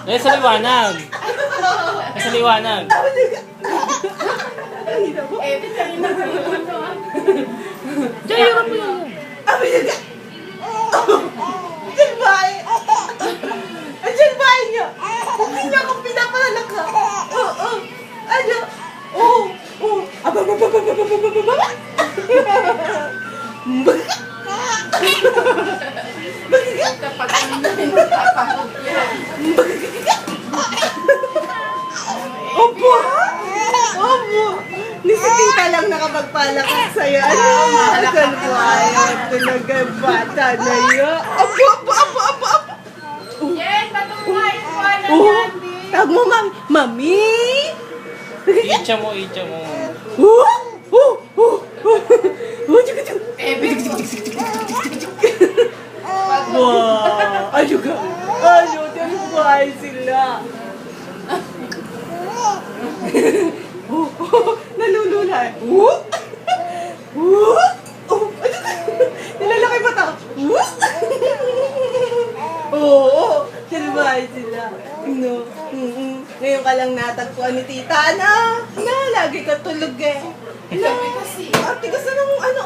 Eh, sa liwanag. Eh, sa liwanag. Eh, bitawan na ito. Diyan, hirap mo yun. Amiga! Diyan bahay! Diyan bahay niyo! Hindi niyo ako pinapalalak ha! Oo! Ano? Oo! Oo! Ababababababababa! Kapag ano na rin napapahod yan. Opo! Opo! Ni si tita lang nakapagpalakas sa'yo. Ano? Mahal mo ayaw. Talaga bata na yun. Opo! Opo! Opo! Opo! Opo! Yes, patumahin ko na Oh! yan, di. Tawag mo, Mami! Itcha mo, itcha mo. Oh! Oh! Oh! Oh! Oh! Tiyuk! Tiyuk! Wow! Ano ka? Ano? Tiyuk sila. Oh! Oh! Nalulula. Oh! Oh! Oh! Ano ka? Nilalaki ba ito? Oh! Oo! Tiyuk sila. No? Ngayon ka lang natagpuan ni tita, na lagi ka tulog eh. Sabi kasi. Ate, kasi nung ano,